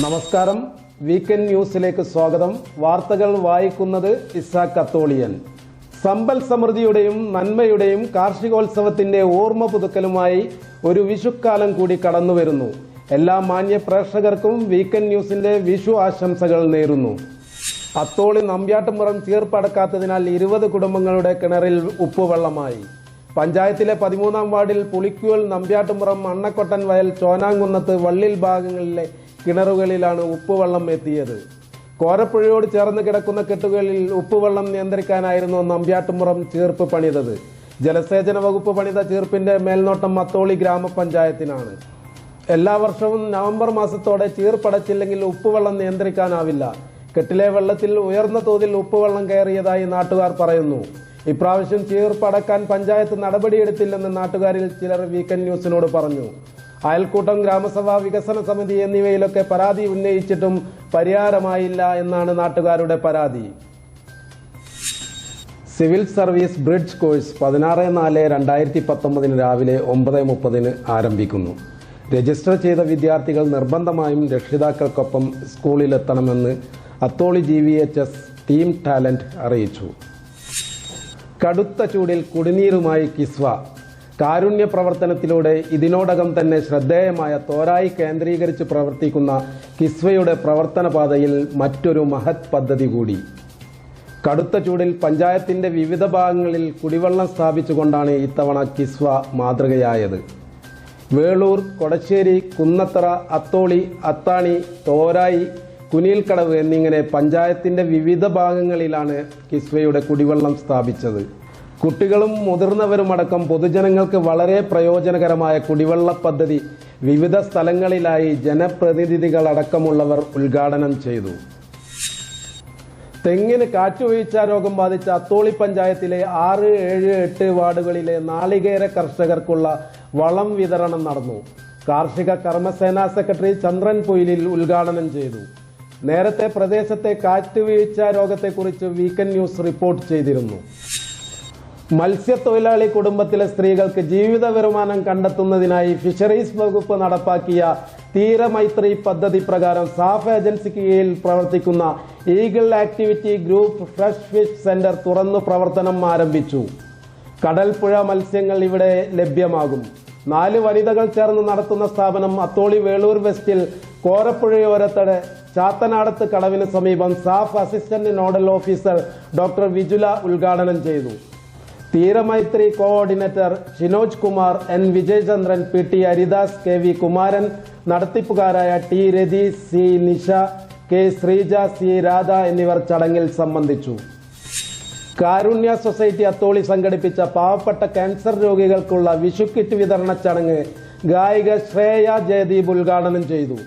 നമസ്കാരം. വീക്കെൻഡ് ന്യൂസിലേക്ക് സ്വാഗതം. വാർത്തകൾ വായിക്കുന്നത് ഇസാഖ് അത്തോളിയൻ. സമ്പൽ സമൃദ്ധിയുടെയും നന്മയുടെയും കാർഷികോത്സവത്തിന്റെ ഓർമ്മ പുതുക്കലുമായി ഒരു വിഷുക്കാലം കൂടി കടന്നുവരുന്നു. എല്ലാ മാന്യ പ്രേക്ഷകർക്കും വീക്കെൻഡ് ന്യൂസിന്റെ വിഷു ആശംസകൾ നേരുന്നു. അത്തോളി നമ്പ്യാട്ടുംപുറം ചീർപ്പടക്കാത്തതിനാൽ 20 കുടുംബങ്ങളുടെ കിണറിൽ ഉപ്പുവെള്ളമായി. പഞ്ചായത്തിലെ 13-ാം വാർഡിൽ പുളിക്കൂൽ, നമ്പ്യാട്ടുംപുറം, അണ്ണക്കൊട്ടൻ വയൽ, ചോനാങ്കുന്നത്ത്, വള്ളിൽ ഭാഗങ്ങളിലെ കിണറുകളിലാണ് ഉപ്പുവെള്ളം എത്തിയത്. കോരപ്പുഴയോട് ചേർന്ന് കിടക്കുന്ന കെട്ടുകളിൽ ഉപ്പുവെള്ളം നിയന്ത്രിക്കാനായിരുന്നു നമ്പ്യാട്ടുംപുറം ചീർപ്പ് പണിതത്. ജലസേചന വകുപ്പ് പണിത ചീർപ്പിന്റെ മേൽനോട്ടം അത്തോളി ഗ്രാമപഞ്ചായത്തിനാണ്. എല്ലാ വർഷവും നവംബർ മാസത്തോടെ ചീർപ്പടച്ചില്ലെങ്കിൽ ഉപ്പുവെള്ളം നിയന്ത്രിക്കാനാവില്ല. കെട്ടിലെ വെള്ളത്തിൽ ഉയർന്ന തോതിൽ ഉപ്പുവെള്ളം കയറിയതായി നാട്ടുകാർ പറയുന്നു. ഇപ്രാവശ്യം ചീർപ്പടക്കാൻ പഞ്ചായത്ത് നടപടിയെടുത്തില്ലെന്ന് നാട്ടുകാരിൽ ചിലർ വീക്കെൻഡ് ന്യൂസിനോട് പറഞ്ഞു. അയൽക്കൂട്ടം, ഗ്രാമസഭാ വികസന സമിതി എന്നിവയിലൊക്കെ പരാതി ഉന്നയിച്ചിട്ടും പരിഹാരമായില്ല എന്നാണ് നാട്ടുകാരുടെ പരാതി. സിവിൽ സർവീസ് ബ്രിഡ്ജ് കോഴ്സ് 16/4/2019 രാവിലെ 9:30 ആരംഭിക്കുന്നു. രജിസ്റ്റർ ചെയ്ത വിദ്യാർത്ഥികൾ നിർബന്ധമായും രക്ഷിതാക്കൾക്കൊപ്പം സ്കൂളിലെത്തണമെന്ന് അത്തോളി GVHS ടീം ടാലന്റ് അറിയിച്ചു. കടുത്ത ചൂടിൽ കുടിനീരുമായി കിസ്വ. കാരുണ്യ പ്രവർത്തനത്തിലൂടെ ഇതിനോടകം തന്നെ ശ്രദ്ധേയമായ തോരായി കേന്ദ്രീകരിച്ച് പ്രവർത്തിക്കുന്ന കിസ്വയുടെ പ്രവർത്തന പാതയിൽ മറ്റൊരു മഹത് പദ്ധതി കൂടി. കടുത്ത ചൂടിൽ പഞ്ചായത്തിന്റെ വിവിധ ഭാഗങ്ങളിൽ കുടിവെള്ളം സ്ഥാപിച്ചുകൊണ്ടാണ് ഇത്തവണ കിസ്വ മാതൃകയായത്. വേളൂർ, കൊടശ്ശേരി, കുന്നത്തറ, അത്തോളി, അത്താണി, തോരായി, കുനിൽക്കടവ് എന്നിങ്ങനെ പഞ്ചായത്തിന്റെ വിവിധ ഭാഗങ്ങളിലാണ് കിസ്വയുടെ കുടിവെള്ളം സ്ഥാപിച്ചത്. കുട്ടികളും മുതിർന്നവരുമടക്കം പൊതുജനങ്ങൾക്ക് വളരെ പ്രയോജനകരമായ കുടിവെള്ള പദ്ധതി വിവിധ സ്ഥലങ്ങളിലായി ജനപ്രതിനിധികളടക്കമുള്ളവർ ഉദ്ഘാടനം ചെയ്തു. തെങ്ങിന് കാറ്റുവീഴ്ച രോഗം ബാധിച്ച അത്തോളി പഞ്ചായത്തിലെ 6, 7, 8 വാർഡുകളിലെ നാളികേര കർഷകർക്കുള്ള വളം വിതരണം നടന്നു. കാർഷിക കർമ്മസേനാ സെക്രട്ടറി ചന്ദ്രൻ പൊയിലിൽ ഉദ്ഘാടനം ചെയ്തു. നേരത്തെ പ്രദേശത്തെ കാറ്റുവീഴ്ച രോഗത്തെക്കുറിച്ച് വീക്കെൻഡ് ന്യൂസ് റിപ്പോർട്ട് ചെയ്തിരുന്നു. മത്സ്യത്തൊഴിലാളി കുടുംബത്തിലെ സ്ത്രീകൾക്ക് ജീവിത വരുമാനം കണ്ടെത്തുന്നതിനായി ഫിഷറീസ് വകുപ്പ് നടപ്പാക്കിയ തീരമൈത്രി പദ്ധതി പ്രകാരം സാഫ് ഏജൻസിക്ക് കീഴിൽ പ്രവർത്തിക്കുന്ന eagle activity group fresh fish centre തുറന്നു പ്രവർത്തനം ആരംഭിച്ചു. കടൽപ്പുഴ മത്സ്യങ്ങൾ ഇവിടെ ലഭ്യമാകും. 4 വനിതകൾ ചേർന്ന് നടത്തുന്ന സ്ഥാപനം അത്തോളി വേളൂർ വെസ്റ്റിൽ കോരപ്പുഴയോരത്തടെ ചാത്തനാടത്ത് കടവിന് സമീപം SAF assistant nodal officer doctor Vijula ഉദ്ഘാടനം ചെയ്തു. Theeramaithri coordinator Shinoj Kumar, N Vijayachandran, PT Haridas, KV Kumaran, നടത്തിപ്പുകാരായ T Rathi, C Nisha, K Sreeja, C Radha എന്നിവർ ചടങ്ങിൽ സംബന്ധിച്ചു. കാരുണ്യ സൊസൈറ്റി അത്തോളി സംഘടിപ്പിച്ച പാവപ്പെട്ട ക്യാൻസർ രോഗികൾക്കുള്ള വിഷുക്കിറ്റ് വിതരണ ചടങ്ങ് ഗായിക ശ്രേയ ജയദീപ് ഉദ്ഘാടനം ചെയ്തു.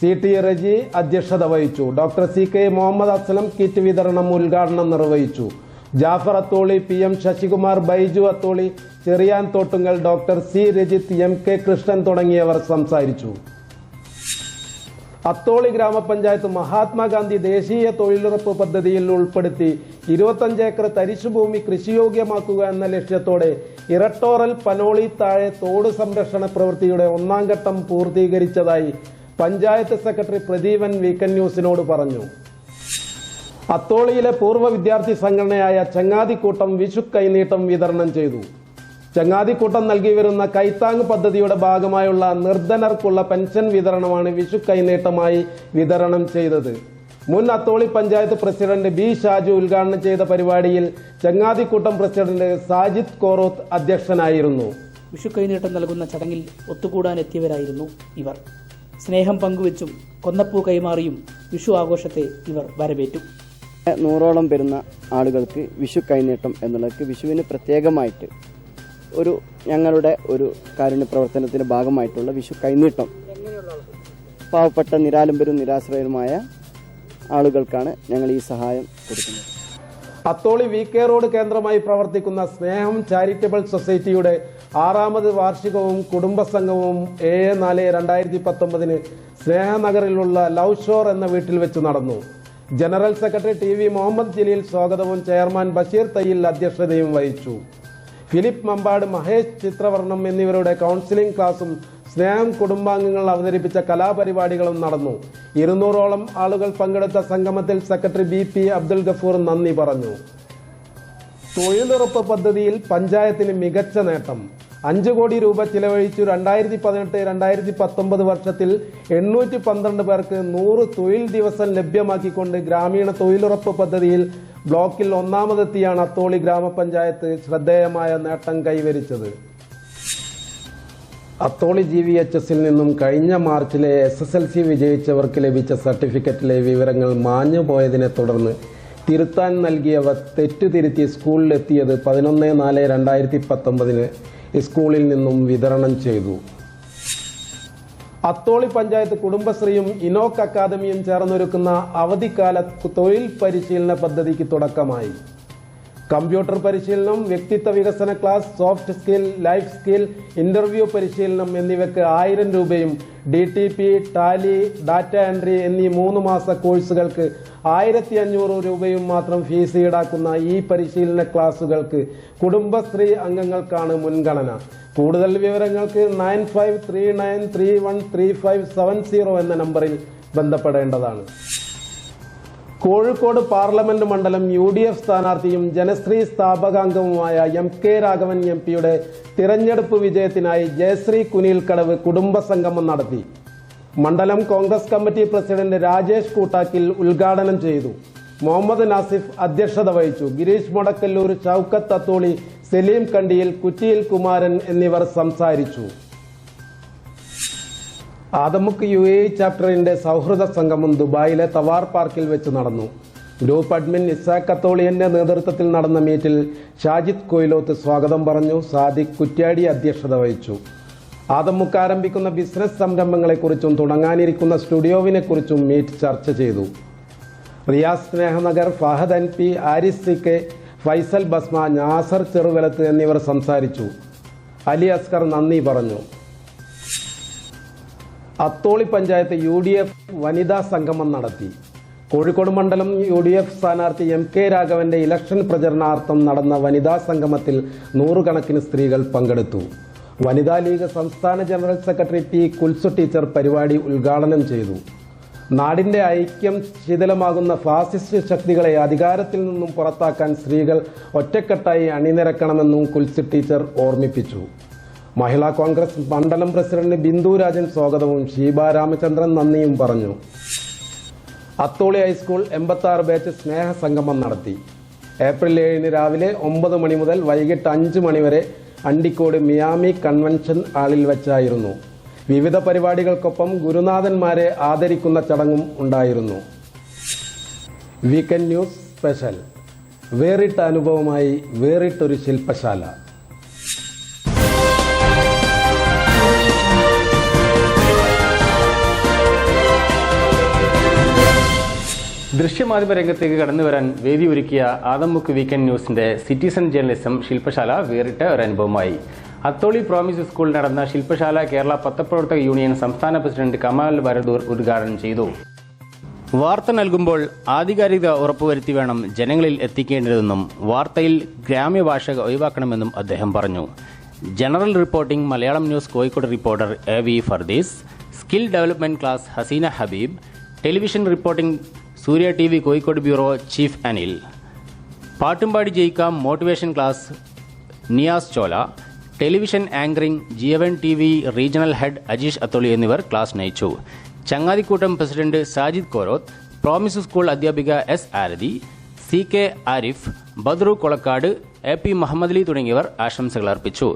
CT റജി അധ്യക്ഷത വഹിച്ചു. Doctor CK Muhammad Aslam kit വിതരണം ഉദ്ഘാടനം നിർവഹിച്ചു. Jafar Atholi, PM Sasikumar, Baiju Atholi, Cherian Thottungal, doctor C Rajith, MK Krishnan തുടങ്ങിയവർ സംസാരിച്ചു. അത്തോളി ഗ്രാമപഞ്ചായത്ത് മഹാത്മാഗാന്ധി ദേശീയ തൊഴിലുറപ്പ് പദ്ധതിയിൽ ഉൾപ്പെടുത്തി 25 ഏക്കർ തരിശുഭൂമി കൃഷിയോഗ്യമാക്കുക എന്ന ലക്ഷ്യത്തോടെ ഇറട്ടോറൽ പനോളി താഴെ തോട് സംരക്ഷണ പ്രവൃത്തിയുടെ 1ാം ഘട്ടം പൂർത്തീകരിച്ചതായി പഞ്ചായത്ത് സെക്രട്ടറി പ്രദീപൻ വീക്കെൻഡ് ന്യൂസിനോട് പറഞ്ഞു. അത്തോളിയിലെ പൂർവ്വ വിദ്യാർത്ഥി സംഘടനയായ ചങ്ങാതിക്കൂട്ടം വിഷു കൈനീട്ടം വിതരണം ചെയ്തു. ചങ്ങാതിക്കൂട്ടം നൽകി വരുന്ന കൈത്താങ് പദ്ധതിയുടെ ഭാഗമായുള്ള നിർധനർക്കുള്ള പെൻഷൻ വിതരണമാണ് വിഷു കൈനീട്ടമായി വിതരണം ചെയ്തത്. മുൻ അത്തോളി പഞ്ചായത്ത് പ്രസിഡന്റ് B ഷാജു ഉദ്ഘാടനം ചെയ്ത പരിപാടിയിൽ ചങ്ങാതിക്കൂട്ടം പ്രസിഡന്റ് സാജിദ് കോറോത്ത് അധ്യക്ഷനായിരുന്നു. വിഷു കൈനീട്ടം നൽകുന്ന ചടങ്ങിൽ ഒത്തുകൂടാനെത്തിയവരായിരുന്നു ഇവർ. സ്നേഹം പങ്കുവച്ചും കൊന്നപ്പൂ കൈമാറിയും വിഷു ആഘോഷത്തെ ഇവർ വരവേറ്റു. 100ഓളം വരുന്ന ആളുകൾക്ക് വിഷു കൈനീട്ടം എന്നുള്ളത് വിഷുവിന് പ്രത്യേകമായിട്ട് ഞങ്ങളുടെ ഒരു കാരുണ്യ പ്രവർത്തനത്തിന്റെ ഭാഗമായിട്ടുള്ള വിഷു കൈനീട്ടം പാവപ്പെട്ട നിരാലംബരും നിരാശ്രയരുമായ ആളുകൾക്കാണ് ഞങ്ങൾ ഈ സഹായം കൊടുക്കുന്നത്. അത്തോളി VK റോഡ് കേന്ദ്രമായി പ്രവർത്തിക്കുന്ന സ്നേഹം ചാരിറ്റബിൾ സൊസൈറ്റിയുടെ 6ാമത് വാർഷികവും കുടുംബസംഘവും 7/4/2019 സ്നേഹനഗറിലുള്ള ലവ് ഷോർ എന്ന വീട്ടിൽ വെച്ച് നടന്നു. General secretary TV Muhammad Jaleel സ്വാഗതവും ചെയർമാൻ ബഷീർ തയ്യിൽ അധ്യക്ഷതയും വഹിച്ചു. ഫിലിപ്പ് മമ്പാട്, മഹേഷ് ചിത്രവർണം എന്നിവരുടെ കൗൺസിലിംഗ് ക്ലാസും സ്നേഹം കുടുംബാംഗങ്ങൾ അവതരിപ്പിച്ച കലാപരിപാടികളും നടന്നു. 200ഓളം ആളുകൾ പങ്കെടുത്ത സംഗമത്തിൽ സെക്രട്ടറി BP അബ്ദുൽ ഗഫൂർ നന്ദി പറഞ്ഞു. തൊഴിലുറപ്പ് പദ്ധതിയിൽ പഞ്ചായത്തിന് മികച്ച നേട്ടം. 5 കോടി രൂപ ചിലവഴിച്ചു 2018-2019 വർഷത്തിൽ 812 പേർക്ക് 100 തൊഴിൽ ദിവസം ലഭ്യമാക്കിക്കൊണ്ട് ഗ്രാമീണ തൊഴിലുറപ്പ് പദ്ധതിയിൽ ബ്ലോക്കിൽ ഒന്നാമതെത്തിയാണ് അത്തോളി ഗ്രാമപഞ്ചായത്ത് ശ്രദ്ധേയമായ നേട്ടം കൈവരിച്ചത്. അത്തോളി GVHSൽ നിന്നും കഴിഞ്ഞ മാർച്ചിലെ SSLC വിജയിച്ചവർക്ക് ലഭിച്ച സർട്ടിഫിക്കറ്റിലെ വിവരങ്ങൾ മാഞ്ഞു പോയതിനെ തുടർന്ന് തിരുത്താൻ നൽകിയവ തെറ്റുതിരുത്തി സ്കൂളിലെത്തിയത് 11/4/2019 സ്കൂളിൽ നിന്നും വിതരണം ചെയ്തു. അത്തോളി പഞ്ചായത്ത് കുടുംബശ്രീയും ഇനോക് അക്കാദമിയും ചേർന്നൊരുക്കുന്ന അവധിക്കാല തൊഴിൽ പരിശീലന പദ്ധതിക്ക് തുടക്കമായി. കമ്പ്യൂട്ടർ പരിശീലനം, വ്യക്തിത്വ വികസന class, soft skill, life skill, interview പരിശീലനം എന്നിവയ്ക്ക് 1000 രൂപയും DTP, ടാലി, ഡാറ്റ എൻട്രി എന്നീ 3 മാസ കോഴ്സുകൾക്ക് 1500 രൂപയും മാത്രം ഫീസ് ഈടാക്കുന്ന ഈ പരിശീലന ക്ലാസുകൾക്ക് കുടുംബശ്രീ അംഗങ്ങൾക്കാണ് മുൻഗണന. കൂടുതൽ വിവരങ്ങൾക്ക് 9539313570 എന്ന നമ്പറിൽ ബന്ധപ്പെടേണ്ടതാണ്. കോഴിക്കോട് പാർലമെന്റ് മണ്ഡലം UDF സ്ഥാനാർത്ഥിയും ജനശ്രീ സ്ഥാപകാംഗവുമായ MK രാഘവൻ MP-യുടെ തിരഞ്ഞെടുപ്പ് വിജയത്തിനായി ജയശ്രീ കുനിൽക്കടവ് കുടുംബസംഗമം നടത്തി. മണ്ഡലം കോൺഗ്രസ് കമ്മിറ്റി പ്രസിഡന്റ് രാജേഷ് കൂട്ടാക്കിൽ ഉദ്ഘാടനം ചെയ്തു. മുഹമ്മദ് നാസിഫ് അധ്യക്ഷത വഹിച്ചു. ഗിരീഷ് മൊടക്കല്ലൂർ, ഷൌക്കത്ത് അത്തോളി, സലീം കണ്ടിയിൽ, കുറ്റിയിൽ കുമാരൻ എന്നിവർ സംസാരിച്ചു. ആദമുക്ക് UAE ചാപ്റ്ററിന്റെ സൗഹൃദ സംഗമം ദുബായിലെ തവാർ പാർക്കിൽ വെച്ച് നടന്നു. ഗ്രൂപ്പ് അഡ്മിൻ ഇസാഖ് അത്തോളിയന്റെ നേതൃത്വത്തിൽ നടന്ന മീറ്റിൽ ഷാജിദ് കൊയിലോത്ത് സ്വാഗതം പറഞ്ഞു. സാദിഖ് കുറ്റ്യാടി അധ്യക്ഷത വഹിച്ചു. ആദമുക്ക് ആരംഭിക്കുന്ന ബിസിനസ് സംരംഭങ്ങളെക്കുറിച്ചും തുടങ്ങാനിരിക്കുന്ന സ്റ്റുഡിയോവിനെക്കുറിച്ചും മീറ്റ് ചർച്ച ചെയ്തു. റിയാസ് സ്നേഹനഗർ, ഫഹദ് NP, ആരിസ് CK, ഫൈസൽ ബസ്മ, നാസർ ചെറുവലത്ത് എന്നിവർ സംസാരിച്ചു. അലി അസ്കർ നന്ദി പറഞ്ഞു. അത്തോളി പഞ്ചായത്ത് UDF വനിതാ സംഗമം നടത്തി. കോഴിക്കോട് മണ്ഡലം UDF സ്ഥാനാർത്ഥി MK രാഘവന്റെ ഇലക്ഷൻ പ്രചരണാർത്ഥം നടന്ന വനിതാ സംഗമത്തിൽ 100 കണക്കിന് സ്ത്രീകൾ പങ്കെടുത്തു. വനിതാ ലീഗ് സംസ്ഥാന general secretary T. Kulsu teacher പരിപാടി ഉദ്ഘാടനം ചെയ്തു. നാടിന്റെ ഐക്യം ശിഥിലമാകുന്ന ഫാസിസ്റ്റ് ശക്തികളെ അധികാരത്തിൽ നിന്നും പുറത്താക്കാൻ സ്ത്രീകൾ ഒറ്റക്കെട്ടായി അണിനിരക്കണമെന്നും കുൽസു ടീച്ചർ ഓർമ്മിപ്പിച്ചു. മഹിളാ കോൺഗ്രസ് മണ്ഡലം പ്രസിഡന്റ് ബിന്ദു രാജൻ സ്വാഗതവും ഷീബ രാമചന്ദ്രൻ നന്ദിയും പറഞ്ഞു. അത്തോളി ഹൈസ്കൂൾ 86 ബാച്ച് സ്നേഹ സംഗമം നടത്തി. ഏപ്രിൽ 7 രാവിലെ 9 മണി മുതൽ വൈകിട്ട് 5 മണി വരെ അണ്ടിക്കോട് മിയാമി കൺവെൻഷൻ ഹാളിൽ വെച്ചായിരുന്നു. വിവിധ പരിപാടികൾക്കൊപ്പം ഗുരുനാഥന്മാരെ ആദരിക്കുന്ന ചടങ്ങും ഉണ്ടായിരുന്നു. Weekend news special. വേറിട്ട അനുഭവമായി വേറിട്ടൊരു ശില്പശാല. ദൃശ്യമാധ്യമ രംഗത്തേക്ക് കടന്നു വരാൻ വേദി ഒരുക്കിയ ആദമുക്ക് വീക്കെൻഡ് ന്യൂസിന്റെ സിറ്റിസൺ ജേർണലിസം ശില്പശാല വേറിട്ട ഒരു അനുഭവമായി. അത്തോളി പ്രോമിസ് സ്കൂളിൽ നടന്ന ശില്പശാല കേരള പത്രപ്രവർത്തക യൂണിയൻ സംസ്ഥാന പ്രസിഡന്റ് കമാൽ വരദൂർ ഉദ്ഘാടനം ചെയ്തു. വാർത്ത നൽകുമ്പോൾ ആധികാരികത ഉറപ്പുവരുത്തി വേണം ജനങ്ങളിൽ എത്തിക്കേണ്ടതെന്നും വാർത്തയിൽ ഗ്രാമ്യഭാഷ ഒഴിവാക്കണമെന്നും അദ്ദേഹം പറഞ്ഞു. General reporting Malayalam news Kozhikode reporter AV Fardees, skill development class Haseena Habeeb, television reporting Surya TV Kozhikode bureau chief Anil, പാട്ടുംപാടി ജയിക്കാം motivation class Niyas Chola, television anchoring GN TV regional head Ajeesh Atholi എന്നിവർ ക്ലാസ് നയിച്ചു. ചങ്ങാതിക്കൂട്ടം president Sajid Koroth, promise school അധ്യാപിക S. Arathi, CK Arif, Badru Kolakkad, AP Muhammad തുടങ്ങിയവർ ആശംസകൾ അർപ്പിച്ചു.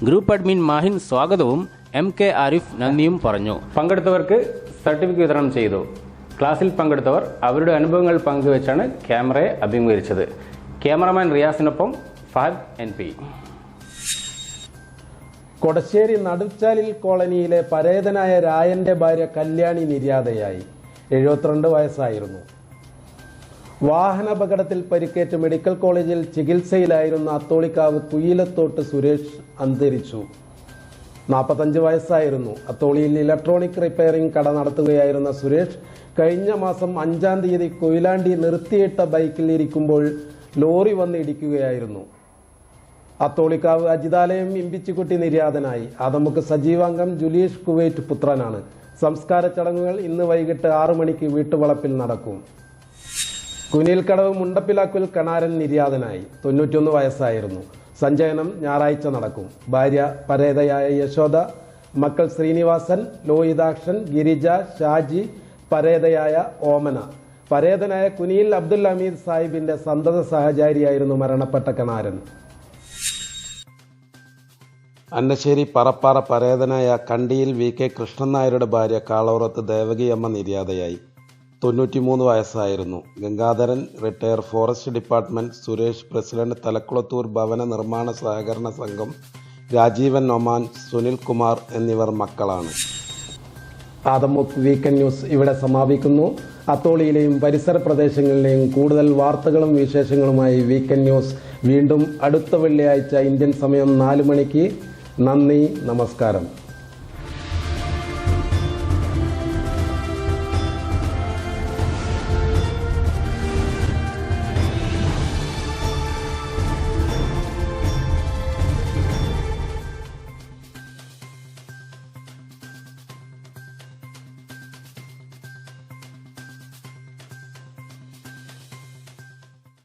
ഗ്രൂപ്പ് അഡ്മിൻ മാഹിൻ സ്വാഗതവും MK ആരിഫ് നന്ദിയും പറഞ്ഞു. പങ്കെടുത്തവർക്ക് സർട്ടിഫിക്കറ്റ് വിതരണം ചെയ്തു. ക്ലാസ്സിൽ പങ്കെടുത്തവർ അവരുടെ അനുഭവങ്ങൾ പങ്കുവച്ചാണ് ക്യാമറയെ അഭിമുഖീകരിച്ചത്. ക്യാമറമാൻ റിയാസിനൊപ്പം ഫഹദ് NP. കൊടശ്ശേരി നടുച്ചാലിൽ കോളനിയിലെ പരേതനായ രായന്റെ ഭാര്യ കല്യാണി നിര്യാതയായി. 72 വയസ്സായിരുന്നു. വാഹനാപകടത്തിൽ പരിക്കേറ്റ് മെഡിക്കൽ കോളേജിൽ ചികിത്സയിലായിരുന്ന അത്തോളിക്കാവ് കുയിലത്തോട്ട് സുരേഷ് അന്തരിച്ചു. 45 വയസ്സായിരുന്നു. അത്തോളിയിൽ ഇലക്ട്രോണിക് റിപ്പയറിംഗ് കട നടത്തുകയായിരുന്ന സുരേഷ് കഴിഞ്ഞ മാസം 5-ാം തീയതി കൊയിലാണ്ടി നിർത്തിയിട്ട ബൈക്കിൽ ഇരിക്കുമ്പോൾ ലോറി വന്ന് ഇടിക്കുകയായിരുന്നു. അത്തോളിക്കാവ് അജിതാലയം ഇമ്പിച്ചുകുട്ടി നിര്യാതനായി. ആദമുക്ക് സജീവാംഗം ജുലീഷ് കുവൈറ്റ് പുത്രനാണ്. സംസ്കാര ചടങ്ങുകൾ ഇന്ന് വൈകിട്ട് 6 മണിക്ക് വീട്ടുവളപ്പിൽ നടക്കും. കുനിൽക്കടവ് മുണ്ടപ്പിലാക്കുൽ കണാരൻ നിര്യാതനായി. 91 വയസ്സായിരുന്നു. സഞ്ചയനം ഞായറാഴ്ച നടക്കും. ഭാര്യ പരേതയായ യശോദ, മക്കൾ ശ്രീനിവാസൻ, ലോഹിതാക്ഷൻ, ഗിരിജ, ഷാജി, പരേതയായ ഓമന. പരേതനായ കുനിയിൽ അബ്ദുൽ ഹമീദ് സാഹിബിന്റെ സന്തത സഹചാരിയായിരുന്നു മരണപ്പെട്ട കണാരൻ. അന്നശ്ശേരി പറപ്പാറ പരേതനായ കണ്ടിയിൽ VK കൃഷ്ണൻ നായരുടെ ഭാര്യ കാളോറത്ത് ദേവകിയമ്മ നിര്യാതയായി. 93 വയസ്സായിരുന്നു. Gangadharan, retire forest department, Suresh, president, Thalakkulathur ഭവന നിർമ്മാണ സഹകരണ സംഘം, രാജീവൻ ഒമാൻ, സുനിൽ കുമാർ എന്നിവർ മക്കളാണ്. ആദമുക്ക് വീക്കെൻഡ് ന്യൂസ് ഇവിടെ സമാപിക്കുന്നു. അത്തോളിയിലെയും പരിസര പ്രദേശങ്ങളിലെയും കൂടുതൽ വാർത്തകളും വിശേഷങ്ങളുമായി വീക്കെൻഡ് ന്യൂസ് വീണ്ടും അടുത്ത വെള്ളിയാഴ്ച ഇന്ത്യൻ സമയം 4 മണിക്ക്. നന്ദി, നമസ്കാരം.